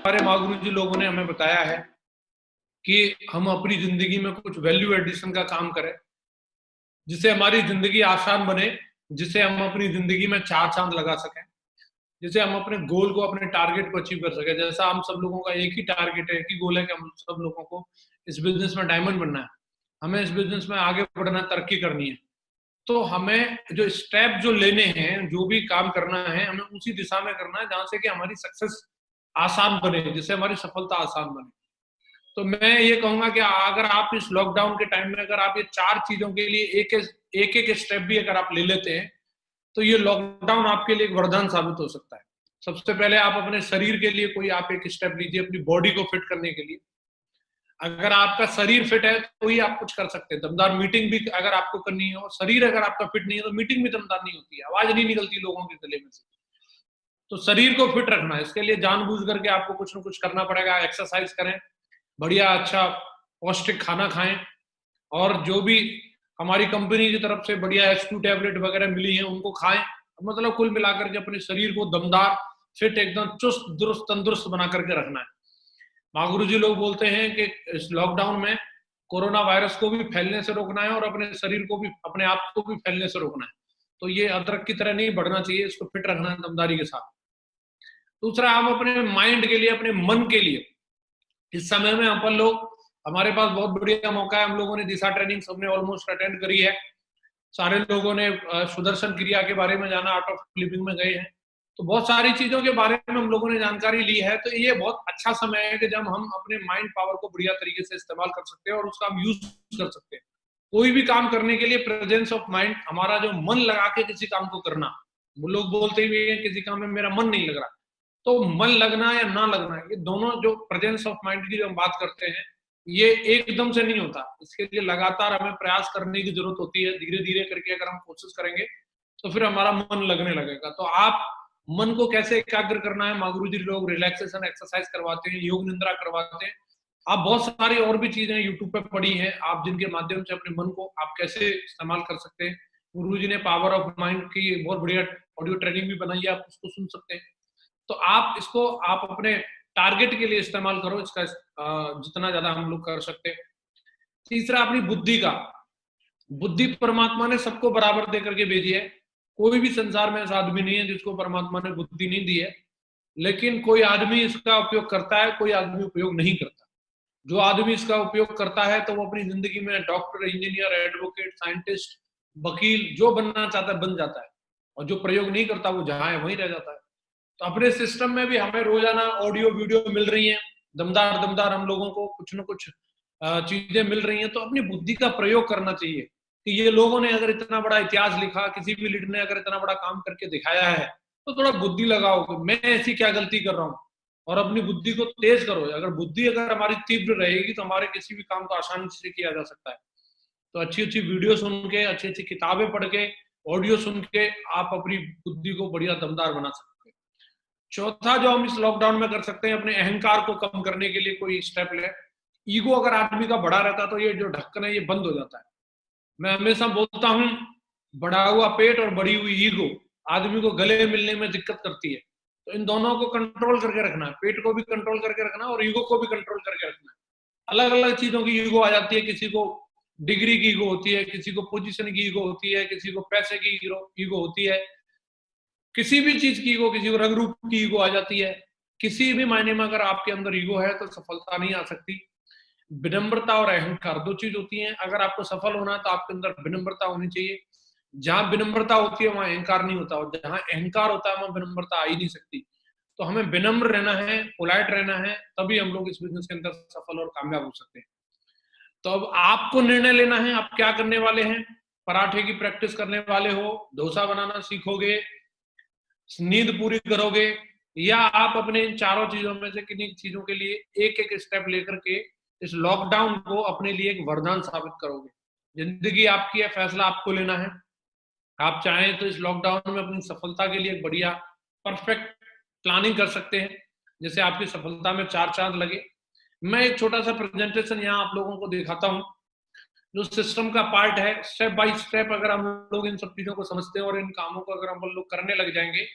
हमारे माँ गुरु जी लोगों ने हमें बताया है कि हम अपनी जिंदगी में कुछ वैल्यू एडिशन का काम करें, जिससे हमारी जिंदगी आसान बने, जिससे हम अपनी जिंदगी में चार चांद लगा सकें, जिससे हम अपने गोल को, अपने टारगेट को अचीव कर सकें। जैसा हम सब लोगों का एक ही टारगेट है, एक ही गोल है कि हम सब लोगों को इस बिजनेस में डायमंड बनना है, हमें इस बिजनेस में आगे बढ़ना, तरक्की करनी है। तो हमें जो स्टेप जो लेने हैं, जो भी काम करना है, हमें उसी दिशा में करना है जहां से कि हमारी सक्सेस आसान बने, जिससे हमारी सफलता आसान बने। तो मैं ये कहूंगा कि अगर आप इस लॉकडाउन के टाइम में अगर आप ये चार चीजों के लिए एक एक स्टेप भी अगर आप ले लेते हैं, तो ये लॉकडाउन आपके लिए एक वरदान साबित हो सकता है। सबसे पहले आप अपने शरीर के लिए कोई आप एक स्टेप लीजिए, अपनी बॉडी को फिट करने के लिए। अगर आपका शरीर फिट है तो ही आप कुछ कर सकते हैं। दमदार मीटिंग भी अगर आपको करनी है और शरीर अगर आपका फिट नहीं है तो मीटिंग भी दमदार नहीं होती है, आवाज नहीं निकलती लोगों के गले में से। तो शरीर को फिट रखना है, इसके लिए जानबूझ करके आपको कुछ ना कुछ करना पड़ेगा। एक्सरसाइज करें, बढ़िया अच्छा पौष्टिक खाना खाएं, और जो भी हमारी कंपनी की तरफ से बढ़िया H2 टैबलेट वगैरह मिली है उनको खाएं। मतलब कुल मिलाकर के अपने शरीर को दमदार, फिट, एकदम चुस्त दुरुस्त तंदुरुस्त बना करके रखना है। महागुरु जी लोग बोलते हैं कि इस लॉकडाउन में कोरोना वायरस को भी फैलने से रोकना है और अपने शरीर को भी, अपने आप को भी फैलने से रोकना है। तो ये अदरक की तरह नहीं बढ़ना चाहिए, इसको फिट रखना है दमदारी के साथ। दूसरा, हम अपने माइंड के लिए, अपने मन के लिए इस समय में अपन लोग, हमारे पास बहुत बढ़िया मौका है। हम लोगों ने दिशा ट्रेनिंग सबने ऑलमोस्ट अटेंड करी है। सारे लोगों ने सुदर्शन क्रिया के बारे में जाना, आर्ट ऑफ लिविंग में गए हैं। तो बहुत सारी चीजों के बारे में हम लोगों ने जानकारी ली है। तो ये बहुत अच्छा समय है कि जब हम अपने माइंड पावर को बढ़िया तरीके से इस्तेमाल कर सकते हैं और उसका हम यूज कर सकते हैं। कोई भी काम करने के लिए प्रेजेंस ऑफ माइंड, हमारा जो मन लगा के किसी काम को करना, वो लोग बोलते भी हैं किसी काम में मेरा मन नहीं लग रहा, तो मन लगना या ना लगना, ये दोनों जो प्रेजेंस ऑफ माइंड की जो हम बात करते हैं, ये एकदम से नहीं होता। इसके लिए लगातार हमें प्रयास करने की जरूरत होती है। धीरे धीरे करके अगर हम कोशिश करेंगे तो फिर हमारा मन लगने लगेगा। तो आप मन को कैसे एकाग्र करना है, महागुरु जी लोग रिलैक्सेशन एक्सरसाइज करवाते हैं, योग निद्रा करवाते हैं। आप बहुत सारी और भी चीजें यूट्यूब पे पड़ी हैं, आप जिनके माध्यम से अपने मन को आप कैसे इस्तेमाल कर सकते हैं। गुरु जी ने पावर ऑफ माइंड की बहुत बढ़िया ऑडियो ट्रेनिंग भी बनाई है, आप उसको सुन सकते हैं। तो आप इसको आप अपने टारगेट के लिए इस्तेमाल करो, इसका जितना ज्यादा हम लोग कर सकते हैं। तीसरा, अपनी बुद्धि का, बुद्धि परमात्मा ने सबको बराबर दे करके भेजी है। कोई भी संसार में ऐसा आदमी नहीं है जिसको परमात्मा ने बुद्धि नहीं दी है। लेकिन कोई आदमी इसका उपयोग करता है, कोई आदमी उपयोग नहीं करता। जो आदमी इसका उपयोग करता है तो वो अपनी जिंदगी में डॉक्टर, इंजीनियर, एडवोकेट, साइंटिस्ट, वकील, जो बनना चाहता है बन जाता है। और जो प्रयोग नहीं करता वो जहां है वहीं रह जाता है। तो अपने सिस्टम में भी हमें रोजाना ऑडियो वीडियो मिल रही हैं, दमदार दमदार हम लोगों को कुछ न कुछ चीजें मिल रही हैं। तो अपनी बुद्धि का प्रयोग करना चाहिए कि ये लोगों ने अगर इतना बड़ा इतिहास लिखा, किसी भी लीडर ने अगर इतना बड़ा काम करके दिखाया है, तो थोड़ा बुद्धि लगाओ कि मैं ऐसी क्या गलती कर रहा हूँ, और अपनी बुद्धि को तेज करो। अगर बुद्धि अगर हमारी तीव्र रहेगी तो हमारे किसी भी काम को आसानी से किया जा सकता है। तो अच्छी अच्छी वीडियो सुन के, अच्छी अच्छी किताबें पढ़ के, ऑडियो सुन के आप अपनी बुद्धि को बढ़िया दमदार बना सकते हैं। चौथा जो हम इस लॉकडाउन में कर सकते हैं, अपने अहंकार को कम करने के लिए कोई स्टेप ले। ईगो अगर आदमी का बड़ा रहता है तो ये जो ढक्कन है ये बंद हो जाता है। मैं हमेशा बोलता हूं, बढ़ा हुआ पेट और बढ़ी हुई ईगो आदमी को गले मिलने में दिक्कत करती है। तो इन दोनों को कंट्रोल करके रखना है, पेट को भी कंट्रोल करके रखना है और ईगो को भी कंट्रोल करके रखना है। अलग अलग चीजों की ईगो आ जाती है, किसी को डिग्री की ईगो होती है, किसी को पोजीशन की ईगो होती है, किसी को पैसे की ईगो होती है, किसी भी चीज की ईगो, किसी को रंग रूप की ईगो आ जाती है। किसी भी मायने में अगर आपके अंदर ईगो है तो सफलता नहीं आ सकती। विनम्रता और अहंकार दो चीज होती हैं। अगर आपको सफल होना है तो आपके अंदर विनम्रता होनी चाहिए। जहां विनम्रता होती है वहां अहंकार नहीं होता, और जहां अहंकार होता है वहां विनम्रता आ ही नहीं सकती। तो हमें विनम्र रहना है, पोलाइट रहना है, तभी हम लोग इस बिजनेस के अंदर सफल और कामयाब हो सकते हैं। तो अब आपको निर्णय लेना है, आप क्या करने वाले हैं। पराठे की प्रैक्टिस करने वाले हो, डोसा बनाना सीखोगे, नींद पूरी करोगे, या आप अपने इन चारों चीजों में से किन्हीं चीजों के लिए एक एक स्टेप लेकर के इस लॉकडाउन को अपने लिए एक वरदान साबित करोगे। जिंदगी आपकी है, फैसला आपको लेना है। आप चाहें तो इस लॉकडाउन में अपनी सफलता के लिए एक बढ़िया परफेक्ट प्लानिंग कर सकते हैं, जिससे आपकी सफलता में चार चांद लगे। मैं एक छोटा सा प्रेजेंटेशन यहाँ आप लोगों को दिखाता हूँ, जो सिस्टम का पार्ट है। स्टेप बाय स्टेप अगर हम लोग इन सब चीजों को समझते हैं और इन कामों को अगर हम लोग करने लग जाएंगे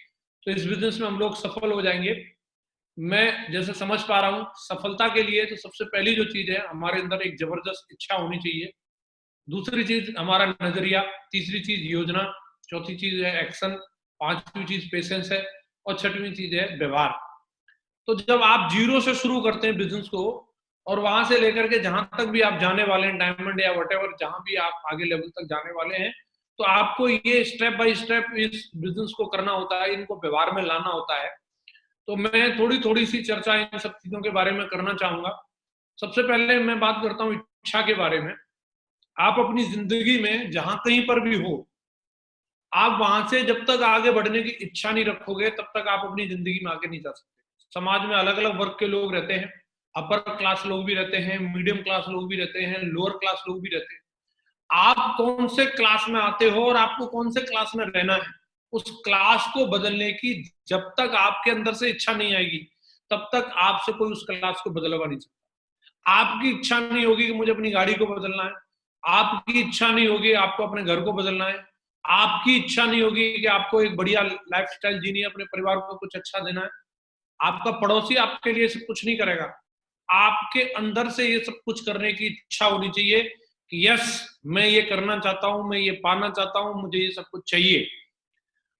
तो इस बिजनेस में हम लोग सफल हो जाएंगे। मैं जैसे समझ पा रहा हूँ, सफलता के लिए तो सबसे पहली जो चीज है, हमारे अंदर एक जबरदस्त इच्छा होनी चाहिए। दूसरी चीज हमारा नजरिया, तीसरी चीज योजना, चौथी चीज है एक्शन, पांचवी चीज पेशेंस है, और छठवीं चीज है व्यवहार। तो जब आप जीरो से शुरू करते हैं बिजनेस को, और वहां से लेकर के जहां तक भी आप जाने वाले हैं, डायमंड या वटेवर, जहां भी आप आगे लेवल तक जाने वाले हैं, तो आपको ये स्टेप बाय स्टेप इस बिजनेस को करना होता है, इनको व्यवहार में लाना होता है। तो मैं थोड़ी थोड़ी सी चर्चा इन सब चीजों के बारे में करना चाहूंगा। सबसे पहले मैं बात करता हूँ इच्छा के बारे में। आप अपनी जिंदगी में जहां कहीं पर भी हो, आप वहां से जब तक आगे बढ़ने की इच्छा नहीं रखोगे, तब तक आप अपनी जिंदगी में आगे नहीं जा सकते। समाज में अलग अलग वर्ग के लोग रहते हैं, अपर क्लास लोग भी रहते हैं, मीडियम क्लास लोग भी रहते हैं, लोअर क्लास लोग भी रहते हैं। आप कौन से क्लास में आते हो और आपको कौन से क्लास में रहना है, उस क्लास को बदलने की जब तक आपके अंदर से इच्छा नहीं आएगी, तब तक आपसे कोई उस क्लास को बदलवा नहीं सकता। आपकी इच्छा नहीं होगी कि मुझे अपनी गाड़ी को बदलना है, आपकी इच्छा नहीं होगी आपको अपने घर को बदलना है, आपकी इच्छा नहीं होगी कि आपको एक बढ़िया लाइफस्टाइल जीनी है, अपने परिवार को कुछ अच्छा देना है। आपका पड़ोसी आपके लिए सब कुछ नहीं करेगा। आपके अंदर से ये सब कुछ करने की इच्छा होनी चाहिए कि यस, मैं ये करना चाहता हूं, मैं ये पाना चाहता हूं, मुझे ये सब कुछ चाहिए।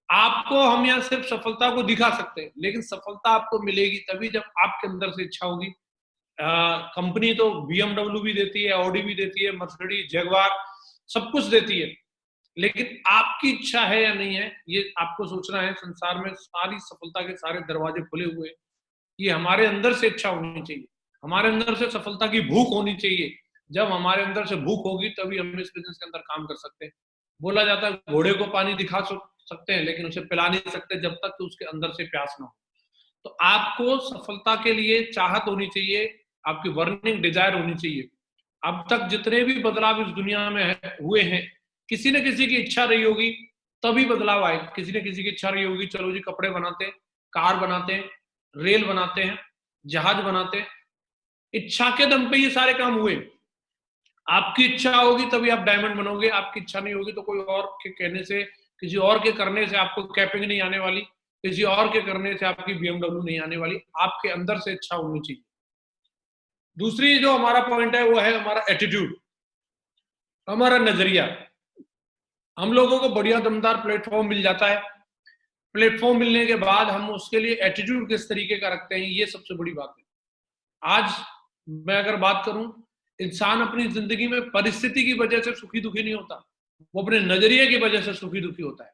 आपको हम यहाँ सिर्फ सफलता को दिखा सकते हैं, लेकिन सफलता आपको मिलेगी तभी जब आपके अंदर से इच्छा होगी। कंपनी तो BMW भी देती है, ऑडी भी देती है, मर्सिडीज, जगुआर, सब कुछ देती है, लेकिन आपकी इच्छा है या नहीं है, ये आपको सोचना है। संसार में सारी सफलता के सारे दरवाजे खुले हुए हैं। ये हमारे अंदर से इच्छा होनी चाहिए, हमारे अंदर से सफलता की भूख होनी चाहिए। जब हमारे अंदर से भूख होगी तभी हम इस बिजनेस के अंदर काम कर सकते हैं। बोला जाता है घोड़े को पानी दिखा सकते हैं, लेकिन उसे पिला नहीं सकते जब तक कि उसके अंदर से प्यास ना हो। तो आपको सफलता के लिए चाहत होनी चाहिए, आपकी बर्निंग डिजायर होनी चाहिए। अब तक जितने भी बदलाव इस दुनिया में हुए हैं, किसी न किसी की इच्छा रही होगी तभी बदलाव आए। किसी न किसी की इच्छा रही होगी, चलो जी कपड़े बनाते हैं, कार बनाते हैं, रेल बनाते हैं, जहाज बनाते हैं। इच्छा के दम पे ये सारे काम हुए। आपकी इच्छा होगी तभी आप डायमंड बनोगे, आपकी इच्छा नहीं होगी तो कोई और के कहने से, किसी और के करने से आपको कैपिंग नहीं आने वाली, किसी और के करने से आपकी BMW नहीं आने वाली। आपके अंदर से इच्छा होनी चाहिए। दूसरी जो हमारा पॉइंट है वो है हमारा एटीट्यूड, हमारा नजरिया। हम लोगों को बढ़िया दमदार प्लेटफॉर्म मिल जाता है, प्लेटफॉर्म मिलने के बाद हम उसके लिए एटीट्यूड किस तरीके का रखते हैं, ये सबसे बड़ी बात है। आज मैं अगर बात करूं, इंसान अपनी जिंदगी में परिस्थिति की वजह से सुखी दुखी नहीं होता, वो अपने नजरिए की वजह से सुखी दुखी होता है।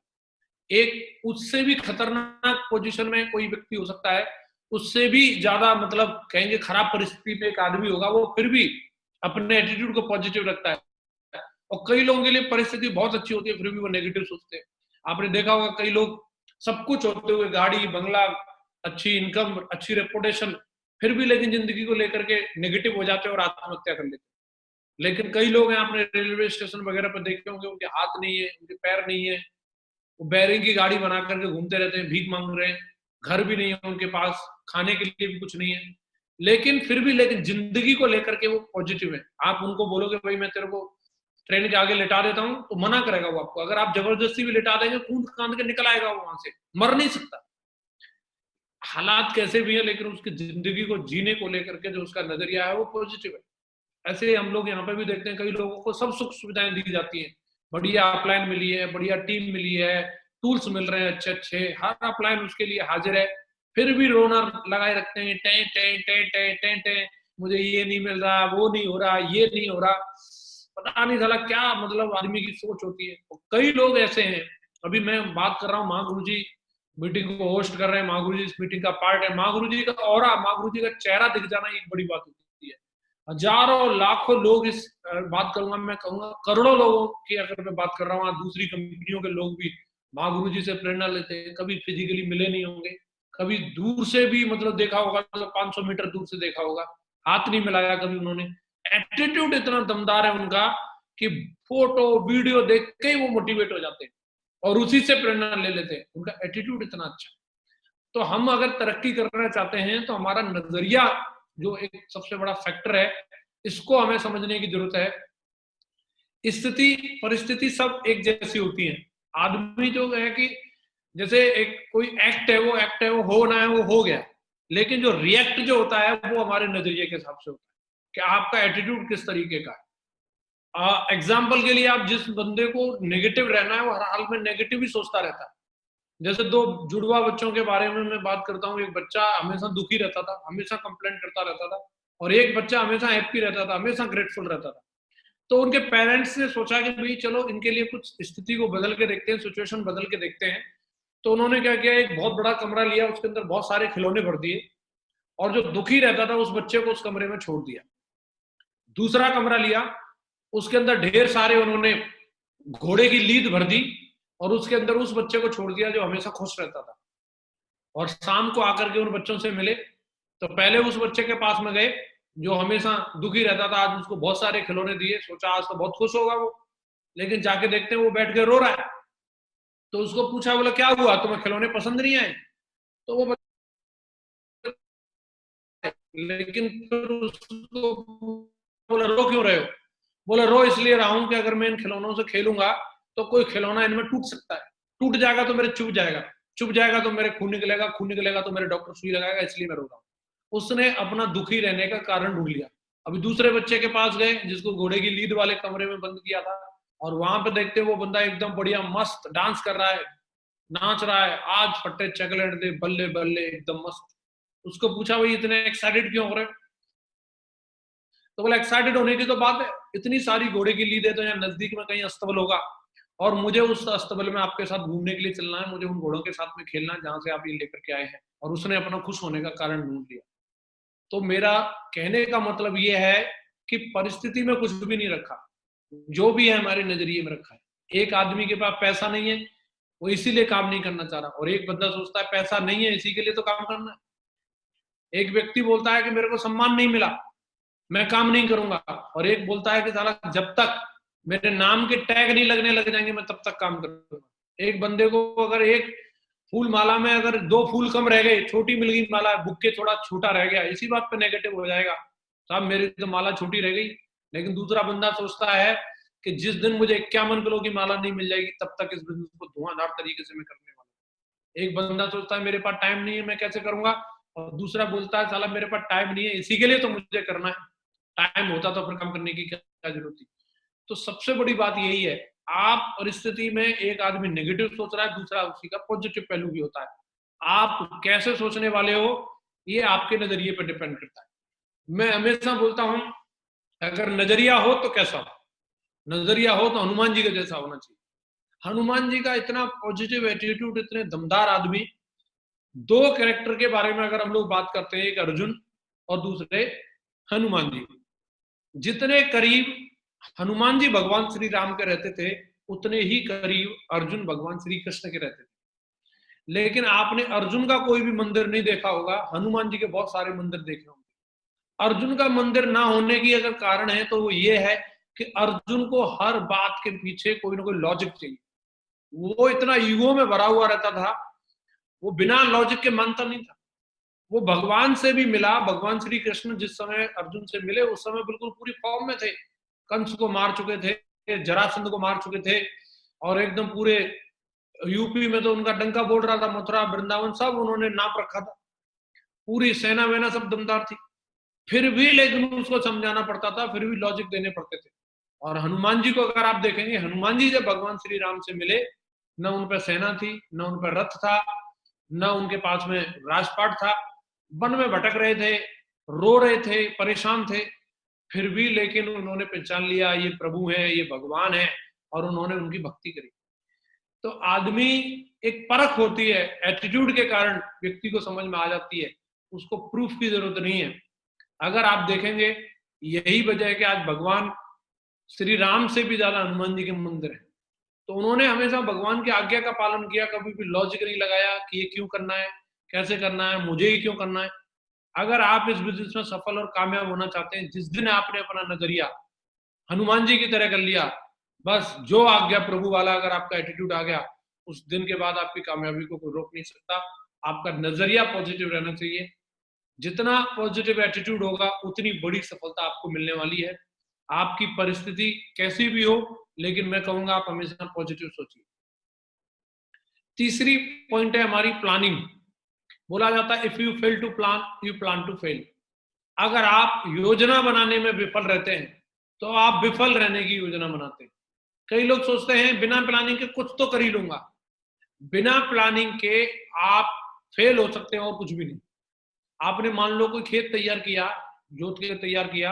एक उससे भी खतरनाक पोजीशन में कोई व्यक्ति हो सकता है, उससे भी ज्यादा मतलब कहेंगे खराब परिस्थिति में एक आदमी होगा, वो फिर भी अपने एटीट्यूड को पॉजिटिव रखता है। और कई लोगों के लिए परिस्थिति बहुत अच्छी होती है, फिर भी वो नेगेटिव सोचते हैं। आपने देखा होगा कई लोग सब कुछ होते हुए, गाड़ी बंगला, अच्छी इनकम, अच्छी रेपुटेशन, फिर भी लेकिन जिंदगी को लेकर के नेगेटिव हो जाते हैं और आत्महत्या कर लेते हैं। लेकिन कई लोग हैं, आपने रेलवे स्टेशन वगैरह पर देखे होंगे, उनके हाथ नहीं है, उनके पैर नहीं है, वो बैरिंग की गाड़ी बना करके घूमते रहते हैं, भीख मांग रहे हैं, घर भी नहीं है उनके पास, खाने के लिए भी कुछ नहीं है, लेकिन फिर भी लेकिन जिंदगी को लेकर के वो पॉजिटिव है। आप उनको बोलोगे भाई मैं तेरे को ट्रेन के आगे लेटा देता हूँ, तो मना करेगा वो आपको। अगर आप जबरदस्ती भी लेटा देंगे, कूद कांद के निकल आएगा वो वहां से, मर नहीं सकता। हालात कैसे भी है, लेकिन उसकी जिंदगी को जीने को लेकर के जो उसका नजरिया है वो पॉजिटिव है। ऐसे हम लोग यहाँ पे भी देखते हैं, कई लोगों को सब सुख सुविधाएं दी जाती हैं, बढ़िया अपलाइन मिली है, बढ़िया टीम मिली है, टूल्स मिल रहे हैं अच्छे अच्छे, हर अपलाइन उसके लिए हाजिर है, फिर भी रोना लगाए रखते हैं, टे टे टे टे टे टे, मुझे ये नहीं मिल रहा, वो नहीं हो रहा, ये नहीं हो रहा। पता नहीं साला क्या मतलब आदमी की सोच होती है। और कई लोग ऐसे हैं, अभी मैं बात कर रहा हूँ, महागुरु जी मीटिंग को होस्ट कर रहे हैं, महागुरु जी इस मीटिंग का पार्ट है, महागुरु जी का ऑरा, महागुरु जी का चेहरा दिख जाना एक बड़ी बात होती है। हजारों लाखों लोग इस बात करूंगा, मैं कहूंगा करोड़ों लोगों की अगर मैं बात कर रहा हूँ, दूसरी कंपनियों के लोग भी महागुरु जी से प्रेरणा लेते हैं। कभी फिजिकली मिले नहीं होंगे, कभी दूर से भी मतलब देखा होगा, तो 500 मीटर दूर से देखा होगा, हाथ नहीं मिलाया कभी उन्होंने। एटीट्यूड इतना दमदार है उनका कि फोटो वीडियो देख के ही वो मोटिवेट हो जाते हैं और उसी से प्रेरणा ले लेते हैं, उनका एटीट्यूड इतना अच्छा। तो हम अगर तरक्की करना चाहते हैं तो हमारा नजरिया जो एक सबसे बड़ा फैक्टर है, इसको हमें समझने की जरूरत है। स्थिति परिस्थिति सब एक जैसी होती है। आदमी जो है कि जैसे एक कोई एक्ट है, वो एक्ट है, वो होना है, वो हो गया। लेकिन जो रिएक्ट जो होता है वो हमारे नजरिए के हिसाब से होता है कि आपका एटीट्यूड किस तरीके का है। एग्जाम्पल के लिए, आप जिस बंदे को नेगेटिव रहना है वो हर हाल में नेगेटिव ही सोचता रहता है। जैसे दो जुड़वा बच्चों के बारे में मैं बात करता हूँ, एक बच्चा हमेशा दुखी रहता था, हमेशा कंप्लेंट करता रहता था, और एक बच्चा हमेशा हैप्पी रहता था, हमेशा ग्रेटफुल रहता था। तो उनके पेरेंट्स ने सोचा कि भाई चलो इनके लिए कुछ स्थिति को बदल के देखते हैं, सिचुएशन बदल के देखते हैं। तो उन्होंने क्या किया, एक बहुत बड़ा कमरा लिया, उसके अंदर बहुत सारे खिलौने भर दिए, और जो दुखी रहता था उस बच्चे को उस कमरे में छोड़ दिया। दूसरा कमरा लिया, उसके अंदर ढेर सारे उन्होंने घोड़े की लीद भर दी, और उसके अंदर उस बच्चे को छोड़ दिया जो हमेशा खुश रहता था। और शाम को आकर के उन बच्चों से मिले, तो पहले उस बच्चे के पास में गए जो हमेशा दुखी रहता था, आज उसको बहुत सारे खिलौने दिए, सोचा आज तो बहुत खुश होगा वो, लेकिन जाके देखते हैं वो बैठ के रो रहा है। तो उसको पूछा, बोला क्या हुआ, तुम्हें खिलौने पसंद नहीं आए? तो वो लेकिन फिर उसको बोला रो क्यों रहे हो? बोला रो इसलिए रहा हूं कि अगर मैं इन खिलौनों से खेलूंगा तो कोई खिलौना इनमें टूट सकता है, टूट जाएगा तो मेरे चुभ जाएगा, चुभ जाएगा तो मेरे खून निकलेगा, खून निकलेगा तो मेरे डॉक्टर सुई लगाएगा, इसलिए मैं रो रहा हूँ। उसने अपना दुखी रहने का कारण ढूंढ लिया। अभी दूसरे बच्चे के पास गए जिसको घोड़े की लीद वाले कमरे में बंद किया था, और वहां पे देखते वो बंदा एकदम बढ़िया मस्त डांस कर रहा है, नाच रहा है, आज फट्टे चॉकलेट दे बल्ले बल्ले, एकदम मस्त। उसको पूछा भाई इतने एक्साइटेड क्यों हो रहे? तो बोला एक्साइटेड होने की तो बात है, इतनी सारी घोड़े की लीद है तो यहाँ नजदीक में कहीं अस्तबल होगा, और मुझे उस अस्तबल में आपके साथ घूमने के लिए चलना है, मुझे उन घोड़ों के साथ में खेलना है जहां से आप ये लेकर के आए हैं। और उसने अपना खुश होने का कारण ढूंढ लिया। तो मेरा कहने का मतलब ये है कि परिस्थिति में कुछ भी नहीं रखा, जो भी है हमारे नजरिए में रखा है। एक आदमी के पास पैसा नहीं है, वो इसीलिए काम नहीं करना चाह रहा, और एक बंदा सोचता है पैसा नहीं है इसी के लिए तो काम करना है। एक व्यक्ति बोलता है कि मेरे को सम्मान नहीं मिला, मैं काम नहीं करूंगा, और एक बोलता है कि साला जब तक मेरे नाम के टैग नहीं लगने लग जाएंगे मैं तब तक काम करूंगा। एक बंदे को अगर एक फूल माला में अगर 2 फूल कम रह गए, छोटी मिल गई माला, बुक्के थोड़ा छोटा रह गया, इसी बात पे नेगेटिव हो जाएगा, साहब मेरी तो माला छोटी रह गई। लेकिन दूसरा बंदा सोचता है कि जिस दिन मुझे 51 किलो की माला नहीं मिल जाएगी तब तक इस बिजनेस को धुआंधार तरीके से मैं करने वाला। एक बंदा सोचता है मेरे पास टाइम नहीं है, मैं कैसे करूंगा, और दूसरा बोलता है साला मेरे पास टाइम नहीं है इसी के लिए तो मुझे करना है, टाइम होता तो फिर काम करने की क्या जरूरत थी। तो सबसे बड़ी बात यही है, आप परिस्थिति में एक आदमी नेगेटिव सोच रहा है, दूसरा उसी का पॉजिटिव पहलू भी होता है। आप कैसे सोचने वाले हो ये आपके नजरिए पर डिपेंड करता है। मैं हमेशा बोलता हूं, अगर नजरिया हो तो कैसा हो? नजरिया हो तो हनुमान जी का जैसा होना चाहिए। हनुमान जी का इतना पॉजिटिव एटीट्यूड, इतने दमदार आदमी। 2 कैरेक्टर के बारे में अगर हम लोग बात करते हैं, एक अर्जुन और दूसरे हनुमान जी, जितने करीब हनुमान जी भगवान श्री राम के रहते थे उतने ही करीब अर्जुन भगवान श्री कृष्ण के रहते थे। लेकिन आपने अर्जुन का कोई भी मंदिर नहीं देखा होगा, हनुमान जी के बहुत सारे मंदिर देखे होंगे। अर्जुन का मंदिर ना होने की अगर कारण है तो वो ये है कि अर्जुन को हर बात के पीछे कोई ना कोई लॉजिक चाहिए। वो इतना ईगो में भरा हुआ रहता था, वो बिना लॉजिक के मानता नहीं था। वो भगवान से भी मिला, भगवान श्री कृष्ण जिस समय अर्जुन से मिले उस समय बिल्कुल पूरी फॉर्म में थे, कंस को मार चुके थे, जरासंध को मार चुके थे, और एकदम पूरे यूपी में तो उनका डंका बोल रहा था, मथुरा वृंदावन सब उन्होंने नाप रखा था, पूरी सेना वेना सब दमदार थी। फिर भी लेकिन उसको समझाना पड़ता था, फिर भी लॉजिक देने पड़ते थे। और हनुमान जी को अगर आप देखेंगे, हनुमान जी जब भगवान श्री राम से मिले, न उन पर सेना थी, न उन पर रथ था, न उनके पास में राजपाट था, वन में भटक रहे थे, रो रहे थे, परेशान थे, फिर भी लेकिन उन्होंने पहचान लिया ये प्रभु है, ये भगवान है, और उन्होंने उनकी भक्ति करी। तो आदमी, एक परख होती है, एटीट्यूड के कारण व्यक्ति को समझ में आ जाती है, उसको प्रूफ की जरूरत नहीं है। अगर आप देखेंगे, यही वजह है कि आज भगवान श्री राम से भी ज्यादा हनुमान जी के मंदिर है। तो उन्होंने हमेशा भगवान की आज्ञा का पालन किया, कभी भी लॉजिक नहीं लगाया कि ये क्यों करना है, कैसे करना है, मुझे ही क्यों करना है। अगर आप इस बिजनेस में सफल और कामयाब होना चाहते हैं, जिस दिन आपने अपना नजरिया हनुमान जी की तरह कर लिया, बस जो आज्ञा प्रभु वाला अगर आपका एटीट्यूड आ गया, उस दिन के बाद आपकी कामयाबी को कोई रोक नहीं सकता। आपका नजरिया पॉजिटिव रहना चाहिए। जितना पॉजिटिव एटीट्यूड होगा उतनी बड़ी सफलता आपको मिलने वाली है। आपकी परिस्थिति कैसी भी हो, लेकिन मैं कहूंगा आप हमेशा पॉजिटिव सोचिए। तीसरी पॉइंट है हमारी प्लानिंग। बोला जाता है if you fail to plan you plan to fail. अगर आप योजना बनाने में विफल रहते हैं तो आप विफल रहने की योजना बनाते हैं। कई लोग सोचते हैं बिना प्लानिंग के कुछ तो कर ही लूंगा। बिना प्लानिंग के आप फेल हो सकते हैं और कुछ भी नहीं। आपने मान लो कोई खेत तैयार किया, जोत के तैयार किया,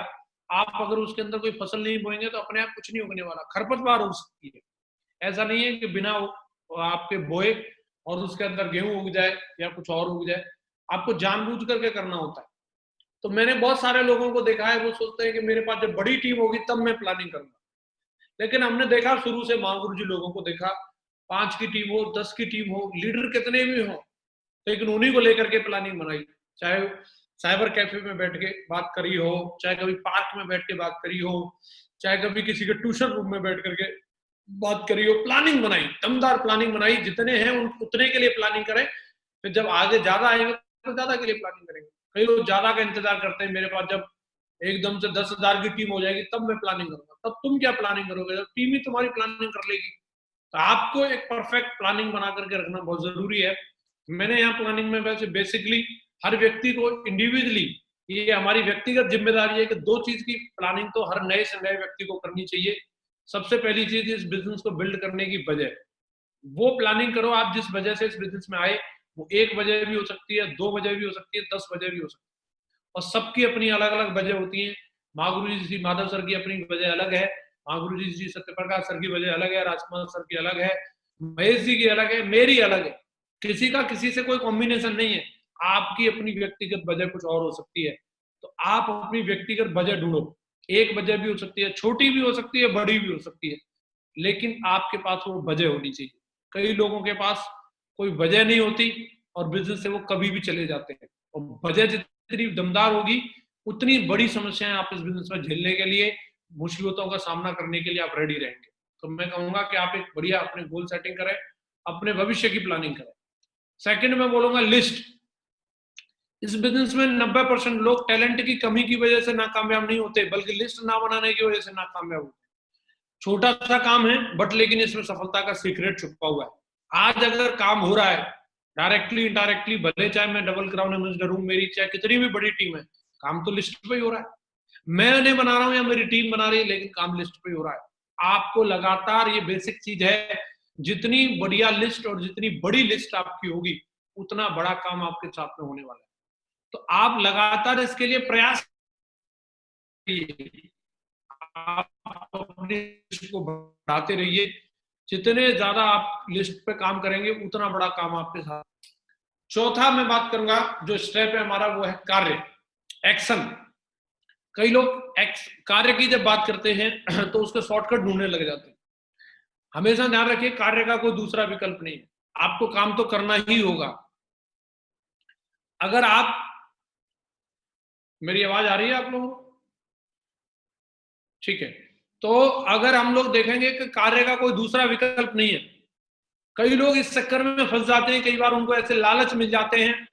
आप अगर उसके अंदर कोई फसल नहीं बोएंगे तो अपने आप कुछ नहीं होने वाला, खरपतवार हो सकती है। ऐसा नहीं है कि बिना आपके बोए और उसके अंदर गेहूं उग जाए या कुछ और उग जाए, आपको जानबूझ करके करना होता है। तो मैंने बहुत सारे लोगों को देखा है, वो सोचते हैं कि मेरे पास जब बड़ी टीम होगी तब मैं प्लानिंग करूंगा। लेकिन हमने देखा शुरू से महागुरु जी लोगों को देखा, 5 की टीम हो, 10 की टीम हो, लीडर कितने भी हो, लेकिन उन्हीं को लेकर के प्लानिंग बनाई। चाहे साइबर कैफे में बैठ के बात करी हो, चाहे कभी पार्क में बैठ के बात करी हो, चाहे कभी किसी के ट्यूशन रूम में बैठ करके बात करी हो, प्लानिंग बनाई, दमदार प्लानिंग बनाई। जितने हैं उतने के लिए प्लानिंग करें, फिर जब आगे ज्यादा आएंगे तो ज्यादा के लिए प्लानिंग करेंगे। कई लोग ज्यादा का इंतजार करते हैं, मेरे पास जब एकदम से 10,000 की टीम हो जाएगी तब मैं प्लानिंग करूंगा। तब तुम क्या प्लानिंग करोगे जब टीम ही तुम्हारी प्लानिंग कर लेगी। तो आपको एक परफेक्ट प्लानिंग बना करके रखना बहुत जरूरी है। मैंने यहाँ प्लानिंग में वैसे बेसिकली हर व्यक्ति को इंडिविजुअली, ये हमारी व्यक्तिगत जिम्मेदारी है कि 2 चीज की प्लानिंग तो हर नए से नए व्यक्ति को करनी चाहिए। सबसे पहली चीज इस बिजनेस को बिल्ड करने की वजह, वो प्लानिंग करो आप जिस वजह से इस बिजनेस में आए। वो 1 वजह भी हो सकती है, 2 वजह भी हो सकती है, 10 वजह भी हो सकती है, और सबकी अपनी अलग अलग वजह होती है। महागुरु जी माधव सर की अपनी वजह अलग है, महागुरु जी सत्यप्रकाश सर की वजह अलग है, राजकुमार सर की अलग है, महेश जी की अलग है, मेरी अलग है। किसी का किसी से कोई कॉम्बिनेशन नहीं है। आपकी अपनी व्यक्तिगत वजह कुछ और हो सकती है। तो आप अपनी व्यक्तिगत वजह ढूंढो। एक वजह भी हो सकती है, छोटी भी हो सकती है, बड़ी भी हो सकती है, लेकिन आपके पास वो वजह होनी चाहिए। कई लोगों के पास कोई वजह नहीं होती और बिजनेस से वो कभी भी चले जाते हैं। और वजह जितनी दमदार होगी उतनी बड़ी समस्याएं आप इस बिजनेस में झेलने के लिए, मुसीबतों का सामना करने के लिए आप रेडी रहेंगे। तो मैं कहूंगा कि आप एक बढ़िया अपने गोल सेटिंग करें, अपने भविष्य की प्लानिंग करें। सेकंड में बोलूंगा लिस्ट। इस बिजनेस में 90% लोग टैलेंट की कमी की वजह से नाकामयाब नहीं होते, बल्कि लिस्ट ना बनाने की वजह से नाकामयाब होते। छोटा सा काम है बट लेकिन इसमें सफलता का सीक्रेट छुपा हुआ है। आज अगर काम हो रहा है डायरेक्टली इनडायरेक्टली, भले चाहे मैं डबल क्राउन एम्बेसडर हूं, मेरी चाहे कितनी भी बड़ी टीम है, काम तो लिस्ट पे ही हो रहा है। मैं नहीं बना रहा हूं या मेरी टीम बना रही है, लेकिन काम लिस्ट पे ही हो रहा है। आपको लगातार, ये बेसिक चीज है, जितनी बढ़िया लिस्ट और जितनी बड़ी लिस्ट आपकी होगी उतना बड़ा काम आपके साथ में होने वाला है। तो आप लगातार इसके लिए प्रयास कीजिए, आप अपनी लिस्ट को बढ़ाते रहिए। जितने ज्यादा आप लिस्ट पे काम करेंगे उतना बड़ा काम आपके साथ। चौथा मैं बात करूंगा, जो स्टेप है हमारा, वो है कार्य, एक्शन। कई लोग कार्य की जब बात करते हैं तो उसके शॉर्टकट ढूंढने लग जाते हैं। हमेशा ध्यान रखिए, कार्य का कोई दूसरा विकल्प नहीं है, आपको काम तो करना ही होगा। अगर आप, मेरी आवाज आ रही है आप लोगों को? ठीक है। तो अगर हम लोग देखेंगे कि कार्य का कोई दूसरा विकल्प नहीं है, कई लोग इस चक्कर में फंस जाते हैं। कई बार उनको ऐसे लालच मिल जाते हैं,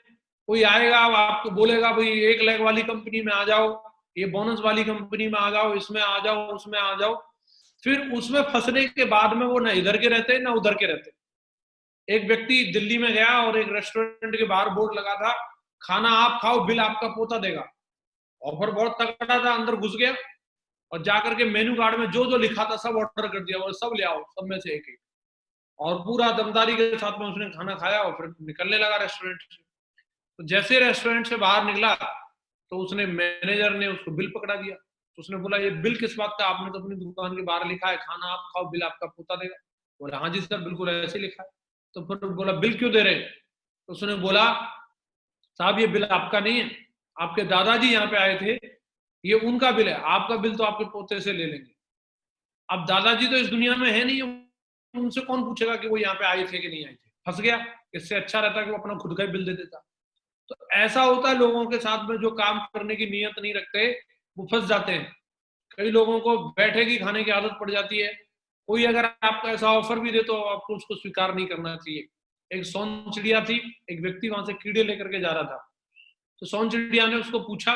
कोई आएगा आपको बोलेगा भाई 1 लाख वाली कंपनी में आ जाओ, ये बोनस वाली कंपनी में आ जाओ, इसमें आ जाओ, उसमें आ जाओ। फिर उसमें फंसने के बाद में वो ना इधर के रहते ना उधर के रहते। एक व्यक्ति दिल्ली में गया और एक रेस्टोरेंट के बाहर बोर्ड लगा था, खाना आप खाओ बिल आपका पोता देगा। ऑफर बहुत तगड़ा था, अंदर घुस गया और जाकर के मेन्यू कार्ड में जो जो लिखा था सब ऑर्डर कर दिया, और सब ले आओ, सब में से एक एक, और पूरा दमदारी के साथ में उसने खाना खाया और फिर निकलने लगा रेस्टोरेंट से। तो जैसे रेस्टोरेंट से बाहर निकला तो उसने, मैनेजर ने उसको बिल पकड़ा दिया। तो उसने बोला ये बिल किस बात का, आपने तो अपनी दुकान के बाहर लिखा है खाना आप खाओ बिल आपका पोता देगा। बोला हाँ जी सर बिल्कुल ऐसे लिखा है। तो फिर बोला बिल क्यों दे रहे हैं? तो उसने बोला साहब ये बिल आपका नहीं है, आपके दादाजी यहाँ पे आए थे, ये उनका बिल है, आपका बिल तो आपके पोते से ले लेंगे। अब दादाजी तो इस दुनिया में है नहीं, उनसे कौन पूछेगा कि वो यहाँ पे आए थे कि नहीं आए थे। फंस गया। इससे अच्छा रहता कि वो अपना खुद का बिल दे देता। तो ऐसा होता है लोगों के साथ में, जो काम करने की नीयत नहीं रखते वो फंस जाते हैं। कई लोगों को बैठे की खाने की आदत पड़ जाती है। कोई अगर आपको ऐसा ऑफर भी दे तो आपको उसको स्वीकार नहीं करना चाहिए। एक सोन चिड़िया थी, एक व्यक्ति वहां से कीड़े लेकर के जा रहा था। तो सोन चिड़िया ने उसको पूछा